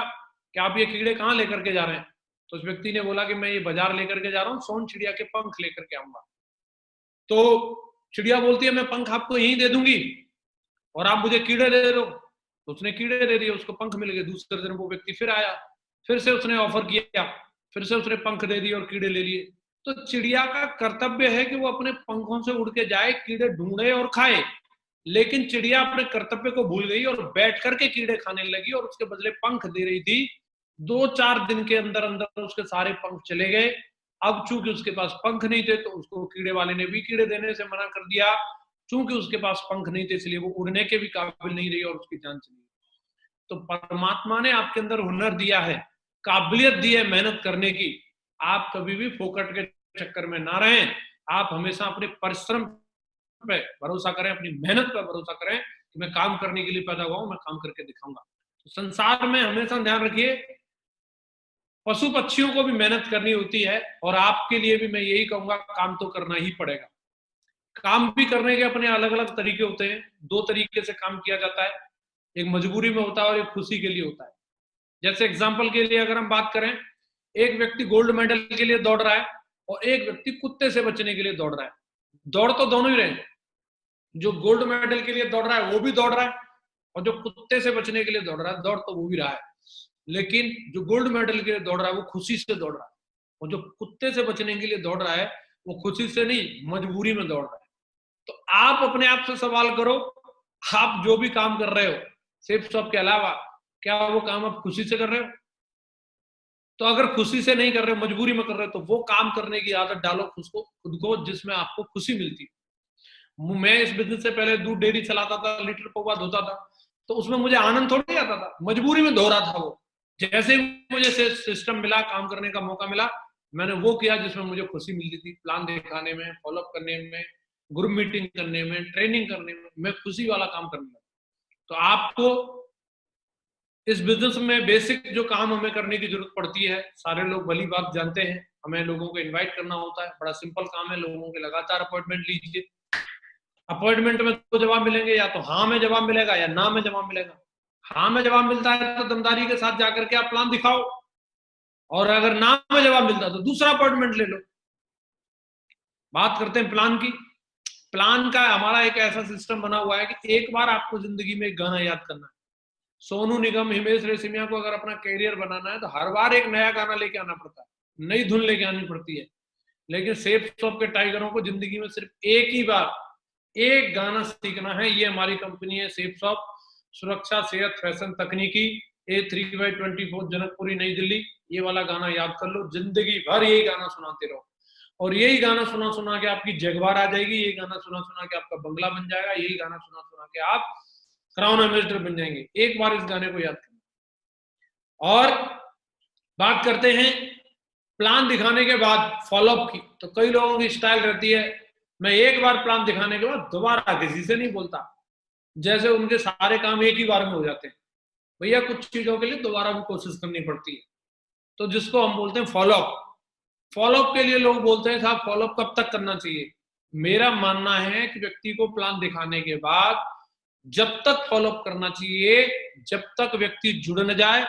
कि आप ये कीड़े कहाँ लेकर के जा रहे हैं? तो उस व्यक्ति ने बोला कि मैं ये बाजार लेकर के जा रहा हूँ, सोन चिड़िया के पंख लेकर के आऊंगा। तो चिड़िया बोलती है मैं पंख आपको यहीं दे दूंगी और आप मुझे कीड़े दे दो। तो उसने कीड़े दे दिए, उसको पंख मिल गए। दूसरे दिन वो व्यक्ति फिर आया, फिर से उसने ऑफर किया, फिर से उसने पंख दे दिए और कीड़े ले लिए। तो चिड़िया का कर्तव्य है कि वो अपने पंखों से उड़ के जाए, कीड़े ढूंढे और खाए, लेकिन चिड़िया अपने कर्तव्य को भूल गई और बैठ करके कीड़े खाने लगी और उसके बदले पंख दे रही थी। 2-4 दिन के अंदर अंदर उसके सारे पंख चले गए। अब चूंकि उसके पास पंख नहीं थे तो उसको कीड़े वाले ने भी कीड़े देने से मना कर दिया। चूंकि उसके पास पंख नहीं थे इसलिए वो उड़ने के भी काबिल नहीं रही और उसकी जान चली गई। तो परमात्मा ने आपके अंदर हुनर दिया है, काबिलियत दी है मेहनत करने की। आप कभी भी फोकट के चक्कर में ना रहें। आप हमेशा अपने परिश्रम पे भरोसा करें, अपनी मेहनत पे भरोसा करें कि मैं काम करने के लिए पैदा हुआ हूं, मैं काम करके दिखाऊंगा। तो संसार में हमेशा ध्यान रखिए, पशु पक्षियों को भी मेहनत करनी होती है और आपके लिए भी मैं यही कहूंगा, काम तो करना ही पड़ेगा। काम भी करने के अपने अलग अलग तरीके होते हैं। 2 तरीके से काम किया जाता है, एक मजबूरी में होता है और एक खुशी के लिए होता है। जैसे एग्जाम्पल के लिए अगर हम बात करें, एक व्यक्ति गोल्ड मेडल के लिए दौड़ रहा है और एक व्यक्ति कुत्ते से बचने के लिए दौड़ रहा है। दौड़ तो दोनों ही रहे, जो गोल्ड मेडल के लिए दौड़ रहा है वो भी दौड़ रहा है और जो कुत्ते से बचने के लिए दौड़ रहा है दौड़ तो वो भी रहा है, लेकिन जो गोल्ड मेडल के लिए दौड़ रहा है वो खुशी से दौड़ रहा है और जो कुत्ते से बचने के लिए दौड़ रहा है वो खुशी से नहीं, मजबूरी में दौड़ रहा है। तो आप अपने आप से सवाल करो, आप जो भी काम कर रहे हो सेफ शॉप के अलावा, क्या वो काम आप खुशी से कर रहे हो? तो अगर खुशी से नहीं कर रहे, मजबूरी में कर रहे हो, तो वो काम करने की आदत डालो खुद को जिसमें आपको खुशी मिलती। मैं इस बिजनेस से पहले दूध डेयरी चलाता था, लीटर पौवा धोता था, तो उसमें मुझे आनंद थोड़ी आता था, मजबूरी में धो रहा था वो। जैसे ही मुझे सिस्टम मिला, काम करने का मौका मिला, मैंने वो किया जिसमें मुझे खुशी मिलती थी। प्लान दिखाने में, फॉलोअप करने में, ग्रुप मीटिंग करने में, ट्रेनिंग करने में, मैं खुशी वाला काम करने लगा। तो आपको इस बिजनेस में बेसिक जो काम हमें करने की जरूरत पड़ती है, सारे लोग भली बात जानते हैं, हमें लोगों को इनवाइट करना होता है। बड़ा सिंपल काम है, लोगों के लगातार अपॉइंटमेंट लीजिए। अपॉइंटमेंट में तो जवाब मिलेंगे, या तो हाँ में जवाब मिलेगा या ना में जवाब मिलेगा। हाँ में जवाब मिलता है तो दमदारी के साथ जाकर के आप प्लान दिखाओ, और अगर ना में जवाब मिलता है तो दूसरा अपॉइंटमेंट ले लो। बात करते हैं प्लान की। प्लान का हमारा एक ऐसा सिस्टम बना हुआ है कि एक बार आपको जिंदगी में एक गाना याद करना है। सोनू निगम, हिमेश रेशमिया को अगर अपना कैरियर बनाना है तो हर बार एक नया गाना लेके आना पड़ता है, नई धुन लेके आनी पड़ती है। लेकिन सेफ शॉप के टाइगरों को जिंदगी में सिर्फ एक ही बार एक गाना सीखना है। ये हमारी कंपनी है सेफ शॉप, सुरक्षा, सेहत, फैशन, तकनीकी, A3/24, जनकपुरी, नई दिल्ली। ये वाला गाना याद कर लो, जिंदगी भर यही गाना सुनाते रहो और यही गाना सुना सुना के आपकी जगवार आ जाएगी, यही गाना सुना सुना के आपका बंगला बन जाएगा, यही गाना सुना सुना के आप क्राउन एम्बेसडर बन जाएंगे। एक बार इस गाने को याद करना। और बात करते हैं प्लान दिखाने के बाद फॉलोअप की। तो कई लोगों की स्टाइल रहती है, मैं एक बार प्लान दिखाने के बाद दोबारा किसी से नहीं बोलता, जैसे उनके सारे काम एक ही बार में हो जाते हैं। भैया कुछ चीजों के लिए दोबारा भी कोशिश करनी पड़ती है, तो जिसको हम बोलते हैं फॉलोअप। फॉलोअप के लिए लोग बोलते हैं साहब फॉलोअप कब तक करना चाहिए। मेरा मानना है कि व्यक्ति को प्लान दिखाने के बाद जब तक फॉलोअप करना चाहिए जब तक व्यक्ति जुड़ न जाए,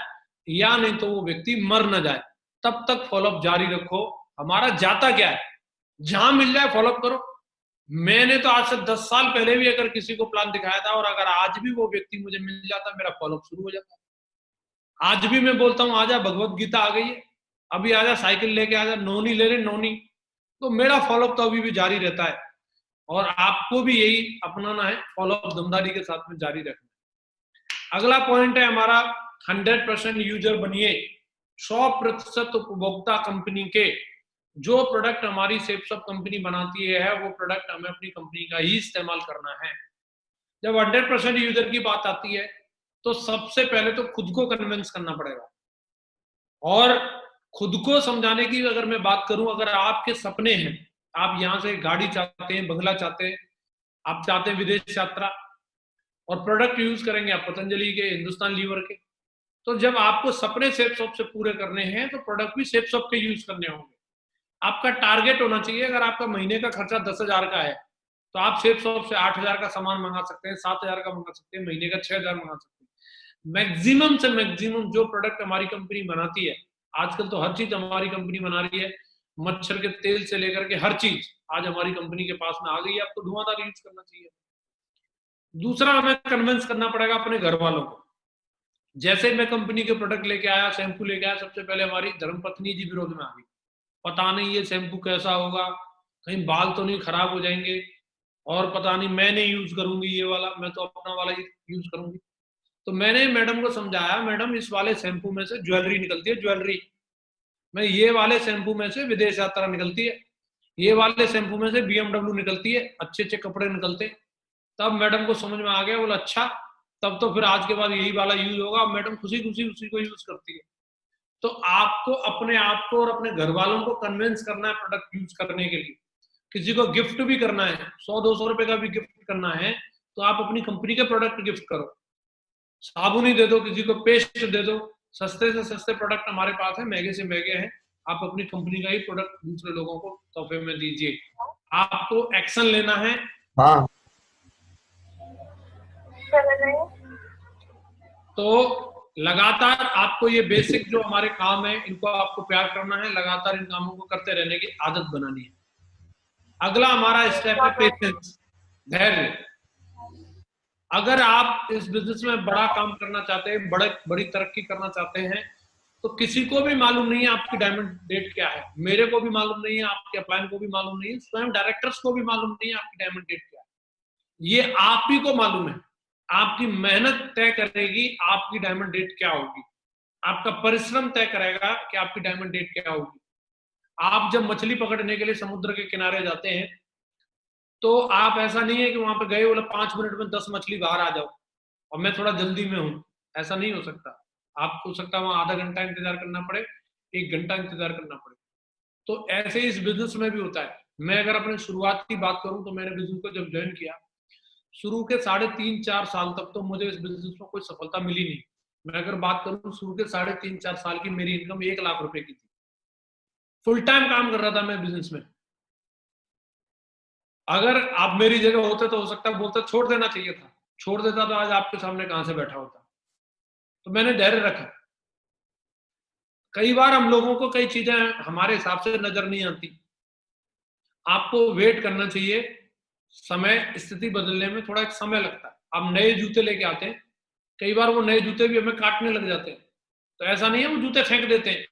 या नहीं तो वो व्यक्ति मर न जाए, तब तक फॉलोअप जारी रखो। हमारा जाता क्या है, जहां मिल जाए फॉलोअप करो। मैंने तो आज से 10 साल पहले भी अगर किसी को प्लान दिखाया था और अगर आज भी वो व्यक्ति मुझे मिल जाता, मेरा फॉलोअप शुरू हो जाता। आज भी मैं बोलता हूं आजा, भगवत गीता आ गई है, अभी आजा, साइकिल लेके आजा, नौनी ले ले नौनी। तो मेरा फॉलोअप तो अभी भी जारी रहता है और आपको भी यही अपनाना है, फॉलोअप दमदारी के साथ में जारी रखना है। अगला पॉइंट है हमारा 100% यूजर बनिए। 100% उपभोक्ता कंपनी के जो प्रोडक्ट हमारी सेफ शॉप कंपनी बनाती है वो प्रोडक्ट हमें अपनी कंपनी का ही इस्तेमाल करना है। जब 100% यूजर की बात आती है तो सबसे पहले तो खुद को कन्विंस करना पड़ेगा। और खुद को समझाने की अगर मैं बात करूं, अगर आपके सपने हैं, आप यहां से गाड़ी चाहते हैं, बंगला चाहते हैं, आप चाहते हैं विदेश यात्रा, और प्रोडक्ट यूज करेंगे आप पतंजलि के, हिंदुस्तान लीवर के, तो जब आपको सपने सेफ शॉप से पूरे करने हैं तो प्रोडक्ट भी सेफ शॉप के यूज करने होंगे। आपका टारगेट होना चाहिए, अगर आपका महीने का खर्चा 10,000 का है तो आप सेफ शॉप से 8,000 का सामान मंगा सकते हैं, 7,000 का मंगा सकते हैं, महीने का 6,000 मंगा सकते हैं। मैक्सिमम से मैक्सिमम जो प्रोडक्ट हमारी कंपनी बनाती है, आजकल तो हर चीज हमारी कंपनी बना रही है, मच्छर के तेल से लेकर के हर चीज आज हमारी कंपनी के पास में आ गई है, आपको धुआंधार यूज करना चाहिए। दूसरा, हमें कन्विंस करना पड़ेगा अपने घर वालों को। जैसे मैं कंपनी के प्रोडक्ट लेके आया, शैम्पू लेके आया, सबसे पहले हमारी धर्मपत्नी जी विरोध में आ गई। पता नहीं ये शैम्पू कैसा होगा, कहीं बाल तो नहीं खराब हो जाएंगे, और पता नहीं मैं नहीं यूज करूंगी ये वाला, मैं तो अपना वाला ही यूज करूंगी। तो मैंने मैडम को समझाया, मैडम इस वाले शैम्पू में से ज्वेलरी निकलती है, ज्वेलरी में ये वाले शैम्पू में से विदेश यात्रा निकलती है, ये वाले शैम्पू में से BMW निकलती है, अच्छे अच्छे कपड़े निकलते हैं। तब मैडम को समझ में आ गया, बोला अच्छा, तब तो फिर आज के बाद यही वाला यूज होगा। मैडम खुशी खुशी उसी को यूज करती है। तो आपको अपने आप को और अपने घर वालों को कन्विंस करना है प्रोडक्ट यूज करने के लिए। किसी को गिफ्ट भी करना है, 100-200 रुपए का भी गिफ्ट करना है, तो आप अपनी कंपनी के प्रोडक्ट गिफ्ट करो। साबुन ही दे दो, किसी को पेस्ट दे दो, सस्ते से सस्ते प्रोडक्ट हमारे पास है, महंगे से महंगे हैं। आप अपनी कंपनी का ही प्रोडक्ट दूसरे लोगों को तोहफे में दीजिए। आपको एक्शन लेना है। हाँ तो लगातार आपको ये बेसिक जो हमारे काम है, इनको आपको प्यार करना है, लगातार इन कामों को करते रहने की आदत बनानी है। अगला हमारा स्टेप है पेशेंस, धैर्य। अगर आप इस बिजनेस में बड़ा काम करना चाहते हैं, बड़ी तरक्की करना चाहते हैं, तो किसी को भी मालूम नहीं है आपकी डायमंड डेट क्या है। मेरे को भी मालूम नहीं है, आपके अपलाइन को भी मालूम नहीं है, स्वयं डायरेक्टर्स को भी मालूम नहीं है आपकी डायमंड डेट क्या है। ये आप ही को मालूम है। आपकी मेहनत तय करेगी आपकी डायमंड डेट क्या होगी। आपका परिश्रम तय करेगा कि आपकी डायमंड डेट क्या होगी। आप जब मछली पकड़ने के लिए समुद्र के किनारे जाते हैं, तो आप ऐसा नहीं है कि वहां पे गए, बोले 5 मिनट में 10 मछली बाहर आ जाओ और मैं थोड़ा जल्दी में हूं, ऐसा नहीं हो सकता। आपको हो सकता है वहां आधा घंटा इंतजार करना पड़े, 1 घंटा इंतजार करना पड़े। तो ऐसे इस बिजनेस में भी होता है। मैं अगर अपने शुरुआत की बात करूं, तो मैंने बिजनेस को जब ज्वाइन किया, शुरू के 3.5-4 साल तक तो मुझे इस बिजनेस में कोई सफलता मिली नहीं। मैं अगर बात करूं, शुरू के 3.5-4 साल की मेरी इनकम 1 लाख रुपए की थी। फुल टाइम काम कर रहा था मैं बिजनेस में। अगर आप मेरी जगह होते तो हो सकता है बोलते छोड़ देना चाहिए था, छोड़ देता तो आज आपके सामने कहां से बैठा होता। तो मैंने धैर्य रखा। कई बार हम लोगों को कई चीजें हमारे हिसाब से नजर नहीं आती, आपको वेट करना चाहिए। समय, स्थिति बदलने में थोड़ा एक समय लगता है। आप नए जूते लेके आते हैं, कई बार वो नए जूते भी हमें काटने लग जाते हैं। तो ऐसा नहीं है वो जूते फेंक देते हैं,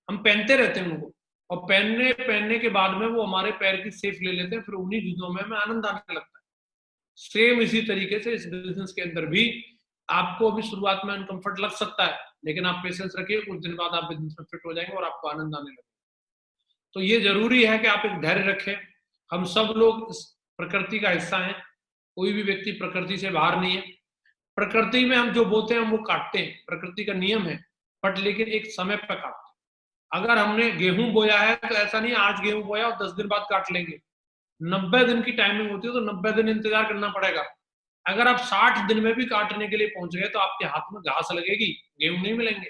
हम पहनते रहते हैं उनको, और पहनने पहनने के बाद में वो हमारे पैर की शेप ले लेते हैं, फिर उन्हीं जूतों में हमें आनंद आने लगता है। सेम इसी तरीके से इस बिजनेस के अंदर भी आपको अभी शुरुआत में अनकंफर्ट लग सकता है, लेकिन आप पेशेंस रखिए, कुछ दिन बाद आप बिजनेस में फिट हो जाएंगे और आपको आनंद आने लगेगा। तो ये जरूरी है कि आप एक धैर्य रखें। हम सब लोग इस प्रकृति का हिस्सा हैं, कोई भी व्यक्ति प्रकृति से बाहर नहीं है। प्रकृति में हम जो बोते हैं हम वो काटते हैं, प्रकृति का नियम है, बट लेकिन एक समय पर काटते हैं। अगर हमने गेहूं बोया है तो ऐसा नहीं आज गेहूं बोया और 10 दिन बाद काट लेंगे। 90 दिन की टाइमिंग होती है, तो 90 दिन इंतजार करना पड़ेगा। अगर आप 60 दिन में भी काटने के लिए पहुंच गए, तो आपके हाथ में घास लगेगी, गेहूं नहीं मिलेंगे।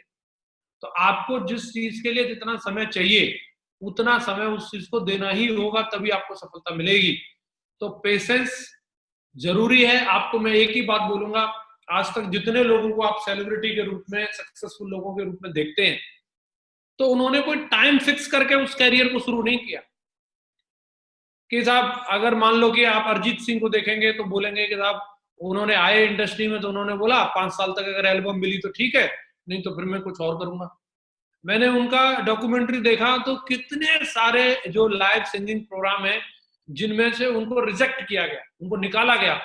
तो आपको जिस चीज के लिए जितना समय चाहिए, उतना समय उस चीज को देना ही होगा, तभी आपको सफलता मिलेगी। तो पेशेंस जरूरी है। आपको मैं एक ही बात बोलूंगा, आज तक जितने लोगों को आप सेलिब्रिटी के रूप में, सक्सेसफुल लोगों के रूप में देखते हैं, तो उन्होंने कोई टाइम फिक्स करके उस कैरियर को शुरू नहीं किया। कि साहब अगर मान लो कि आप अरिजीत सिंह को देखेंगे तो बोलेंगे कि साहब उन्होंने आए इंडस्ट्री में तो उन्होंने बोला 5 साल तक अगर एल्बम मिली तो ठीक है, नहीं तो फिर मैं कुछ और करूंगा। मैंने उनका डॉक्यूमेंट्री देखा तो कितने सारे जो लाइव सिंगिंग प्रोग्राम है, जिनमें से उनको रिजेक्ट किया गया, उनको निकाला गया,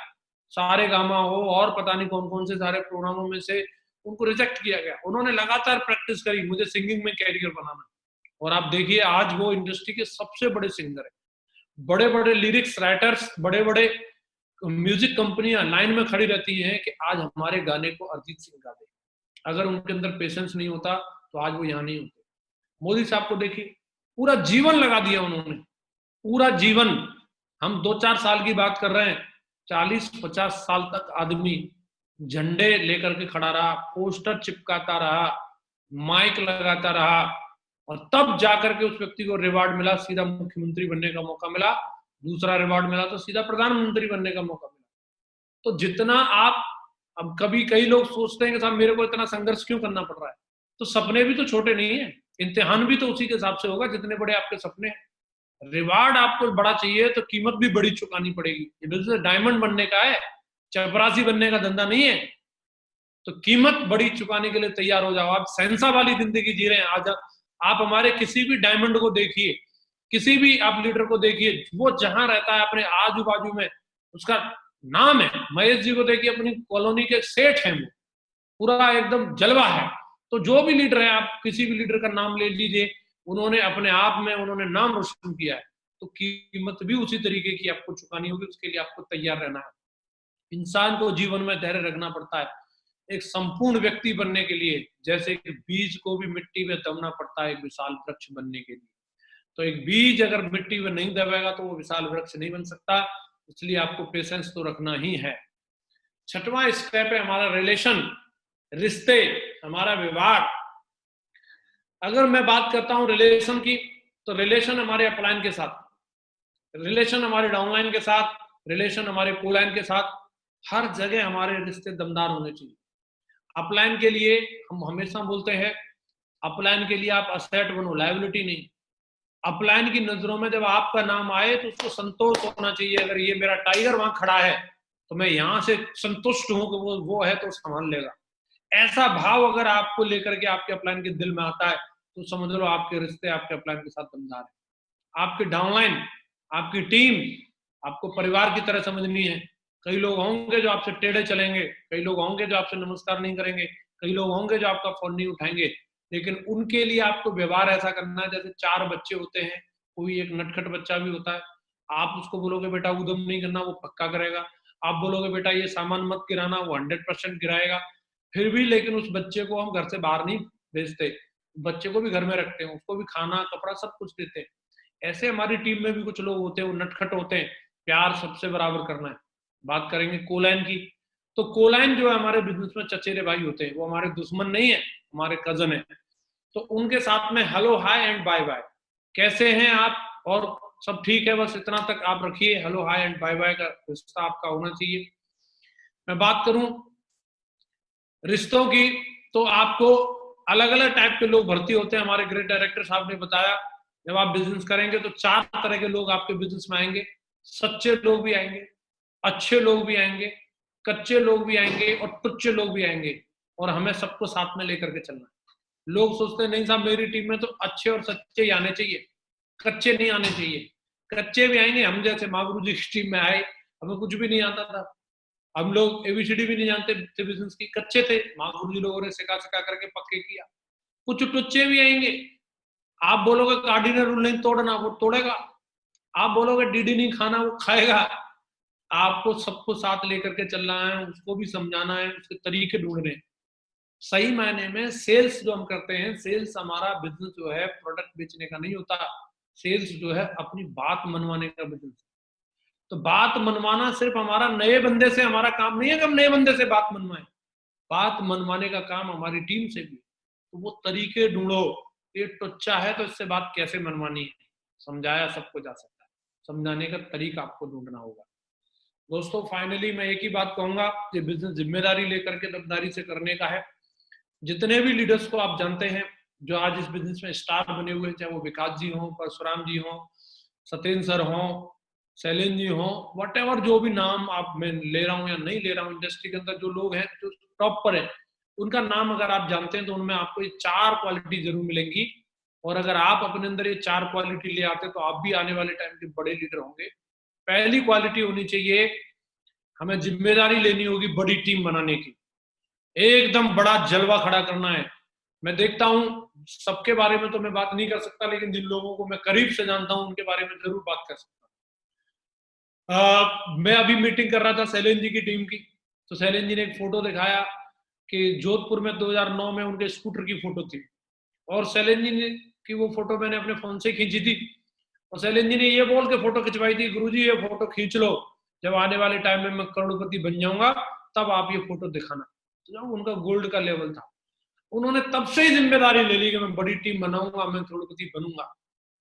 सारे गामा हो और पता नहीं कौन कौन से सारे प्रोग्रामों में से उनको रिजेक्ट किया गया। उन्होंने लगातार प्रैक्टिस करी, मुझे सिंगिंग में कैरियर बनाना। और आप देखिए आज वो इंडस्ट्री के सबसे बड़े सिंगर है। बड़े बड़े लिरिक्स राइटर्स, बड़े बड़े म्यूजिक कंपनियां लाइन में खड़ी रहती हैं कि आज हमारे गाने को अरिजीत सिंह गा दे। अगर उनके अंदर पेशेंस नहीं होता तो आज वो यहाँ नहीं होते। मोदी साहब को देखिए, पूरा जीवन लगा दिया उन्होंने, पूरा जीवन। हम 2-4 साल की बात कर रहे हैं, 40-50 साल तक आदमी झंडे लेकर के खड़ा रहा, पोस्टर चिपकाता रहा, माइक लगाता रहा, और तब जाकर के उस व्यक्ति को रिवार्ड मिला, सीधा मुख्यमंत्री बनने का मौका मिला। दूसरा रिवार्ड मिला तो सीधा प्रधानमंत्री बनने का मौका मिला। तो जितना आप, अब कभी कई लोग सोचते हैं कि साहब मेरे को इतना संघर्ष क्यों करना पड़ रहा है, तो सपने भी तो छोटे नहीं है, इम्तिहान भी तो उसी के हिसाब से होगा जितने बड़े आपके सपने हैं। रिवार्ड आपको बड़ा चाहिए तो कीमत भी बड़ी चुकानी पड़ेगी। ये बिजनेस डायमंड बनने का है, चपरासी बनने का धंधा नहीं है। तो कीमत बड़ी चुकाने के लिए तैयार हो जाओ। आप सेंसा वाली जिंदगी जी रहे हैं। आज आप हमारे किसी भी डायमंड को देखिए, किसी भी आप लीडर को देखिए, वो जहां रहता है अपने आजू बाजू में उसका नाम है। महेश जी को देखिए, अपनी कॉलोनी के सेठ हैं, वो पूरा एकदम जलवा है। तो जो भी लीडर है, आप किसी भी लीडर का नाम ले लीजिए, उन्होंने अपने आप में उन्होंने नाम रोशन किया है। तो कीमत भी उसी तरीके की आपको चुकानी होगी, उसके लिए आपको तैयार रहना है। इंसान को जीवन में धैर्य रखना पड़ता है एक संपूर्ण व्यक्ति बनने के लिए। जैसे कि बीज को भी मिट्टी में दबना पड़ता है एक विशाल वृक्ष बनने के लिए। तो एक बीज अगर मिट्टी में नहीं दबेगा तो वो विशाल वृक्ष नहीं बन सकता। इसलिए आपको पेशेंस तो रखना ही है। छठवां स्टेप है हमारा रिलेशन, रिश्ते, हमारा व्यवहार। अगर मैं बात करता हूं रिलेशन की, तो रिलेशन हमारे अपलाइन के साथ, रिलेशन हमारे डाउनलाइन के साथ, रिलेशन हमारे कोलाइन के साथ, हर जगह हमारे रिश्ते दमदार होने चाहिए। अपलाइन के लिए हम हमेशा बोलते हैं, अपलाइन के लिए आप असेट बनो, लायबिलिटी नहीं। अपलाइन की नजरों में जब आपका नाम आए तो उसको संतोष होना चाहिए। अगर ये मेरा टाइगर वहां खड़ा है तो मैं यहां से संतुष्ट हूं कि वो है तो संभाल लेगा। ऐसा भाव अगर आपको लेकर के आपके अपलाइन के दिल में आता है तो समझ लो आपके रिश्ते आपके अपलाइन के साथ दमदार है। आपकी डाउनलाइन, आपकी टीम आपको परिवार की तरह समझनी है। कई लोग होंगे जो आपसे टेढ़े चलेंगे, कई लोग होंगे जो आपसे नमस्कार नहीं करेंगे, कई लोग होंगे जो आपका फोन नहीं उठाएंगे, लेकिन उनके लिए आपको व्यवहार ऐसा करना है जैसे चार बच्चे होते हैं, कोई एक नटखट बच्चा भी होता है। आप उसको बोलोगे बेटा उद्यम नहीं करना, वो पक्का करेगा। आप बोलोगे बेटा ये सामान मत गिराना, वो 100% गिराएगा। फिर भी लेकिन उस बच्चे को हम घर से बाहर नहीं भेजते, बच्चे को भी घर में रखते हैं, उसको भी खाना कपड़ा सब कुछ देते हैं। ऐसे हमारी टीम में भी कुछ लोग होते हैं, वो नटखट होते हैं। प्यार सबसे बराबर करना है। बात करेंगे कोलाइन की, तो कोलाइन जो है हमारे बिजनेस में चचेरे भाई होते हैं, वो हमारे दुश्मन नहीं है, हमारे कजन है। तो उनके साथ में hello hi and bye bye, कैसे हैं आप और सब ठीक है, बस इतना तक आप रखिए। Hello hi and bye bye का रिश्ता आपका होना चाहिए। मैं बात करूं रिश्तों की, तो आपको अलग अलग टाइप के लोग भर्ती होते हैं। हमारे ग्रेट डायरेक्टर साहब ने बताया, जब आप बिजनेस करेंगे तो 4 तरह के लोग आपके बिजनेस में आएंगे। सच्चे लोग भी आएंगे, अच्छे लोग भी आएंगे, कच्चे लोग भी आएंगे और टुच्चे लोग भी आएंगे। और हमें सबको साथ में लेकर के चलना है। लोग सोचते हैं नहीं साहब मेरी टीम में तो अच्छे और सच्चे ही आने चाहिए, कच्चे नहीं आने चाहिए। कच्चे भी आएंगे, हम जैसे महागुरु जी की टीम में आए, हमें कुछ भी नहीं आता था, हम लोग एबीसीडी भी नहीं जानते थे बिजनेस की, कच्चे थे, महागुरु जी लोगों ने सिखा सिखा करके पक्के किया। कुछ टुच्चे भी आएंगे, आप बोलोगे कार्डिनल रूल नहीं तोड़ना, वो तोड़ेगा। आप बोलोगे डीडी नहीं खाना, वो खाएगा। आपको सबको साथ लेकर के चलना है, उसको भी समझाना है, उसके तरीके ढूंढने हैं। सही मायने में सेल्स जो हम करते हैं, सेल्स हमारा बिजनेस जो है प्रोडक्ट बेचने का नहीं होता, सेल्स जो है अपनी बात मनवाने का बिजनेस। तो बात मनवाना सिर्फ हमारा नए बंदे से हमारा काम नहीं है कि हम नए बंदे से बात मनवाएं, बात मनवाने का काम हमारी टीम से भी। तो वो तरीके ढूंढो, ये टुच्चा है तो इससे बात कैसे मनवानी है, समझाया सबको जा सकता है, समझाने का तरीका आपको ढूंढना होगा। दोस्तों फाइनली मैं एक ही बात कहूंगा, ये बिजनेस जिम्मेदारी लेकर के दमदारी से करने का है। जितने भी लीडर्स को आप जानते हैं जो आज इस बिजनेस में स्टार बने हुए हैं, चाहे वो विकास जी हो, परशुराम जी हो, सत्येंद्र सर हो, शैलेंद्र जी हो, वट एवर जो भी नाम आप मैं ले रहा हूँ या नहीं ले रहा हूँ, इंडस्ट्री के अंदर जो लोग हैं जो टॉप पर है, उनका नाम अगर आप जानते हैं तो उनमें आपको ये 4 क्वालिटी जरूर मिलेंगी। और अगर आप अपने अंदर ये 4 क्वालिटी ले आते तो आप भी आने वाले टाइम के बड़े लीडर होंगे। पहली क्वालिटी होनी चाहिए, हमें जिम्मेदारी लेनी होगी बड़ी टीम बनाने की, एकदम बड़ा जलवा खड़ा करना है। मैं देखता हूं सबके बारे में तो मैं बात नहीं कर सकता, लेकिन जिन लोगों को मैं करीब से जानता हूं उनके बारे में जरूर बात कर सकता हूं। मैं अभी मीटिंग कर रहा था शैलेंद्र जी की टीम की, तो शैलेंद्र जी ने एक फोटो दिखाया कि जोधपुर में 2009 में उनके स्कूटर की फोटो थी, और शैलेंद्र जी ने की वो फोटो मैंने अपने फोन से खींची थी, और शैलेंद्र जी ने ये बोल के फोटो खिंचवाई थी, गुरुजी ये फोटो खींच लो, जब आने वाले टाइम में मैं करोड़पति बन जाऊंगा तब आप ये फोटो दिखाना। तो उनका गोल्ड का लेवल था। उन्होंने तब से ही जिम्मेदारी ले ली कि मैं बड़ी टीम बनाऊंगा, मैं करोड़पति बनूंगा।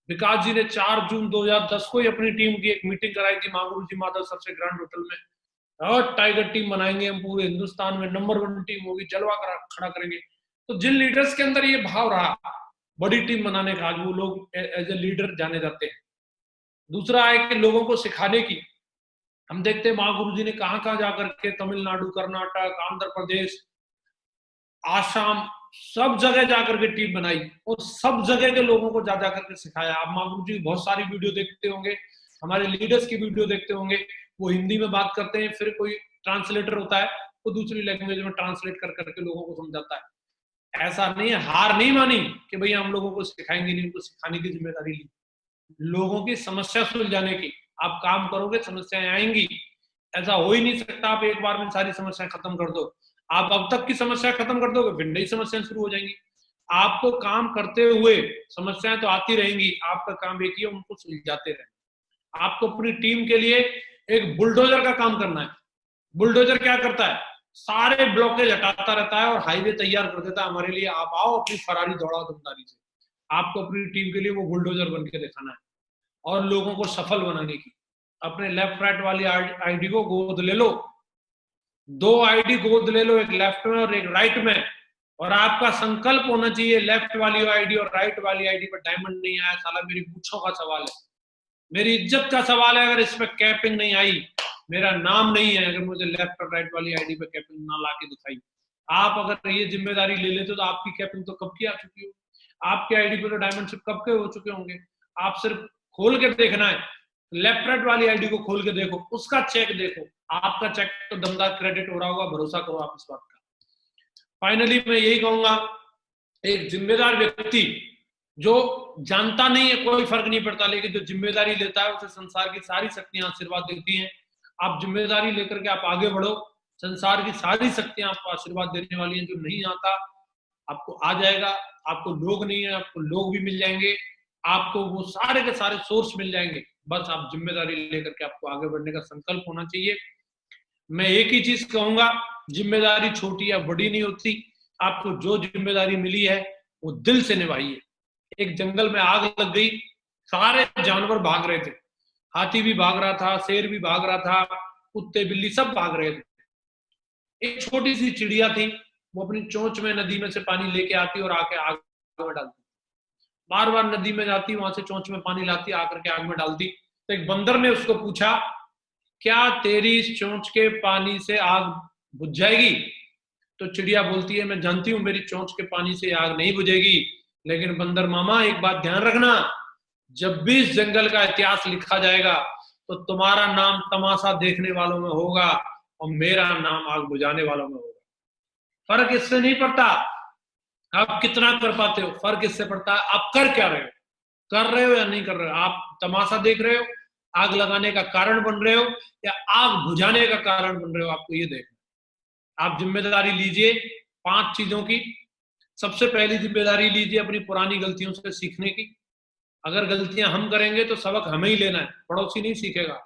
विकास जी ने 4 जून 2010 को ही अपनी टीम की एक मीटिंग कराई थी महागुरु जी माधव सर से ग्रैंड होटल में, और टाइगर टीम बनाएंगे हम, पूरे हिंदुस्तान में नंबर 1 टीम होगी, जलवा खड़ा करेंगे। तो जिन लीडर्स के अंदर ये भाव रहा बड़ी टीम बनाने का, आज वो लोग एज ए लीडर जाने जाते हैं। दूसरा है कि लोगों को सिखाने की, हम देखते हैं महागुरु जी ने कहां कहां जाकर के तमिलनाडु, कर्नाटक, आंध्र प्रदेश, आसाम, सब जगह जाकर के टीम बनाई और सब जगह के लोगों को जा करके सिखाया। आप मामू जी बहुत सारी वीडियो देखते होंगे, हमारे लीडर्स की वीडियो देखते होंगे, वो हिंदी में बात करते हैं, फिर कोई ट्रांसलेटर होता है वो दूसरी लैंग्वेज में ट्रांसलेट कर करके लोगों को समझाता है। ऐसा नहीं है, हार नहीं मानी कि भैया हम लोगों को सिखाएंगे नहीं, उनको सिखाने की जिम्मेदारी ली, लोगों की समस्या सुलझाने की। आप काम करोगे समस्याएं आएंगी, ऐसा हो ही नहीं सकता आप एक बार में सारी समस्याएं खत्म कर दो। आप अब तक की समस्या खत्म कर दोगे, फिर नई समस्याएं शुरू हो जाएंगी। आपको काम करते हुए समस्याएं तो आती रहेंगी, आपका काम एक ही है, उनको सुलझाते रहें। आपको अपनी टीम के लिए एक बुलडोजर का काम करना है। बुलडोजर क्या करता है, सारे ब्लॉकेज हटाता रहता है और हाईवे तैयार कर देता है हमारे लिए। आप आओ अपनी फरारी दौड़ाओ दमदारी से। आपको अपनी टीम के लिए वो बुलडोजर बन के दिखाना है और लोगों को सफल बनाने की। अपने लेफ्ट राइट वाली आईडी को गोद ले लो, 2 आईडी गोद ले लो, एक लेफ्ट में और एक राइट में, और आपका संकल्प होना चाहिए लेफ्ट वाली आईडी और राइट वाली आईडी पर डायमंड नहीं आया साला मेरी पूछों का सवाल है, मेरी इज्जत का सवाल है। अगर इस पर कैपिंग नहीं आई, मेरा नाम नहीं है अगर मुझे लेफ्ट और राइट वाली आईडी पे कैपिंग ना ला के दिखाई। आप अगर ये जिम्मेदारी ले लेते तो आपकी कैपिंग तो कब की आ चुकी हो, आपके आईडी पे तो डायमंडशिप कब के हो चुके होंगे। आप सिर्फ खोल के देखना है, लेफ्ट राइट वाली आईडी को खोल के देखो, उसका चेक देखो, आपका चेक तो दमदार क्रेडिट हो रहा होगा, भरोसा करो आप इस बात का। फाइनली मैं यही कहूंगा, एक जिम्मेदार व्यक्ति जो जानता नहीं है कोई फर्क नहीं पड़ता, लेकिन जो जिम्मेदारी लेता है उसे संसार की सारी शक्तियां आशीर्वाद देती हैं। आप जिम्मेदारी लेकर के आप आगे बढ़ो, संसार की सारी शक्तियां आपको आशीर्वाद देने वाली हैं। जो नहीं आता आपको आ जाएगा, आपको लोग नहीं है आपको लोग भी मिल जाएंगे, आपको वो सारे के सारे सोर्स मिल जाएंगे। बस आप जिम्मेदारी लेकर के आपको आगे बढ़ने का संकल्प होना चाहिए। मैं एक ही चीज कहूंगा, जिम्मेदारी छोटी या बड़ी नहीं होती, आपको जो जिम्मेदारी मिली है वो दिल से निभाइए। एक जंगल में आग लग गई, सारे जानवर भाग रहे थे, हाथी भी भाग रहा था, शेर भी भाग रहा था, कुत्ते बिल्ली सब भाग रहे थे। एक छोटी सी चिड़िया थी, वो अपनी चोंच में नदी में से पानी लेके आती और आके आग में डालती, बार बार नदी में जाती, वहां से चोंच में पानी लाती, आकर के आग में डालती। तो एक बंदर ने उसको पूछा, क्या तेरी इस चोंच के पानी से आग बुझ जाएगी? तो चिड़िया बोलती है, मैं जानती हूँ मेरी चोंच के पानी से आग नहीं बुझेगी, लेकिन बंदर मामा एक बात ध्यान रखना, जब भी इस जंगल का इतिहास लिखा जाएगा तो तुम्हारा नाम तमाशा देखने वालों में होगा और मेरा नाम आग बुझाने वालों में होगा। फर्क इससे नहीं पड़ता आप कितना कर पाते हो, फर्क इससे पड़ता है आप कर क्या रहे हो, कर रहे हो या नहीं कर रहे हो। आप तमाशा देख रहे हो, आग लगाने का कारण बन रहे हो, या आग बुझाने का कारण बन रहे हो, आपको ये देखना। आप जिम्मेदारी लीजिए 5 चीजों की। सबसे पहली जिम्मेदारी लीजिए अपनी पुरानी गलतियों से सीखने की। अगर गलतियां हम करेंगे तो सबक हमें ही लेना है, पड़ोसी नहीं सीखेगा।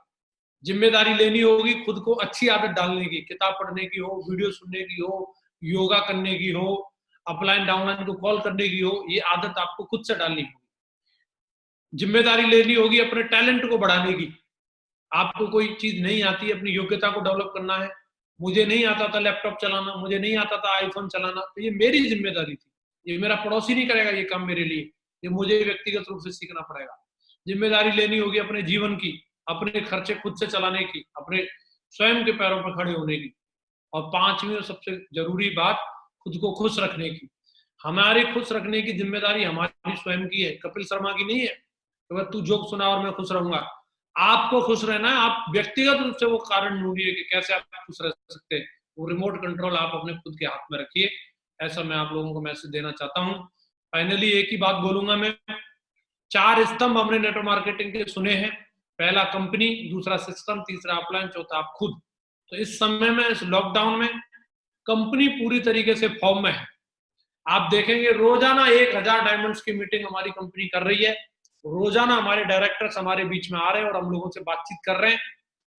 जिम्मेदारी लेनी होगी खुद को अच्छी आदत डालने की, किताब पढ़ने की हो, वीडियो सुनने की हो, योगा करने की हो, अपलाइन डाउनलाइन को कॉल करने की हो, ये आदत आपको खुद से डालनी होगी। जिम्मेदारी लेनी होगी अपने टैलेंट को बढ़ाने की। आपको कोई चीज नहीं आती, अपनी योग्यता को डेवलप करना है। मुझे नहीं आता था लैपटॉप चलाना, मुझे नहीं आता था आईफोन चलाना, तो ये मेरी जिम्मेदारी थी, ये मेरा पड़ोसी नहीं करेगा ये काम मेरे लिए, ये मुझे व्यक्तिगत रूप से सीखना पड़ेगा। जिम्मेदारी लेनी होगी अपने जीवन की, अपने खर्चे खुद से चलाने की, अपने स्वयं के पैरों पर खड़े होने की। और 5वीं और सबसे जरूरी बात, खुद को खुश रखने की। हमारी खुश रखने की जिम्मेदारी हमारी स्वयं की है, कपिल शर्मा की नहीं है तो तू जोक सुना और मैं खुश रहूंगा। आपको खुश रहना है, आप व्यक्तिगत रूप से वो कारण ढूंढिए कि कैसे आप खुश रह सकते हैं। वो रिमोट कंट्रोल आप अपने खुद के हाथ में रखिए, ऐसा मैं आप लोगों को मैसेज देना चाहता हूँ। फाइनली एक ही बात बोलूंगा मैं, 4 स्तंभ हमने नेटवर्क मार्केटिंग के सुने हैं। पहला कंपनी, दूसरा सिस्टम, तीसरा अपलाइन, चौथा आप खुद। तो इस समय में, इस लॉकडाउन में कंपनी पूरी तरीके से फॉर्म में है। आप देखेंगे रोजाना 1000 डायमंड्स की मीटिंग हमारी कंपनी कर रही है, रोजाना हमारे डायरेक्टर्स हमारे बीच में आ रहे हैं और हम लोगों से बातचीत कर रहे हैं।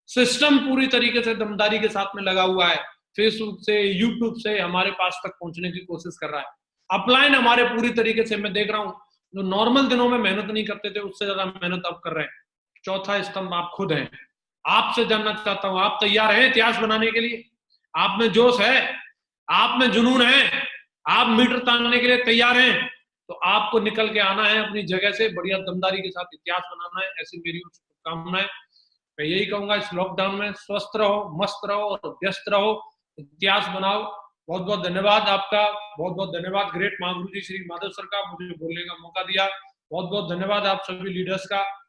सिस्टम पूरी तरीके से दमदारी के साथ में लगा हुआ है, फेसबुक से यूट्यूब से हमारे पास तक पहुंचने की कोशिश कर रहा है। अपलाइन हमारे पूरी तरीके से, मैं देख रहा हूं जो नॉर्मल दिनों में मेहनत नहीं करते थे उससे ज्यादा मेहनत अब कर रहे हैं। चौथा स्तंभ आप खुद हैं। आपसे जानना चाहता हूं, आप तैयार हैं इतिहास बनाने के लिए? आप में जोश है, आप में जुनून है, आप मीटर तानने के लिए तैयार हैं? तो आपको निकल के आना है अपनी जगह से, बढ़िया दमदारी के साथ इतिहास बनाना है। ऐसी मेरी शुभकामनाएं। मैं यही कहूंगा, इस लॉकडाउन में स्वस्थ रहो, मस्त रहो और व्यस्त रहो, इतिहास बनाओ। बहुत बहुत धन्यवाद आपका, बहुत बहुत धन्यवाद ग्रेट महागुरु जी श्री माधव सर का, मुझे बोलने का मौका दिया। बहुत बहुत धन्यवाद आप सभी लीडर्स का।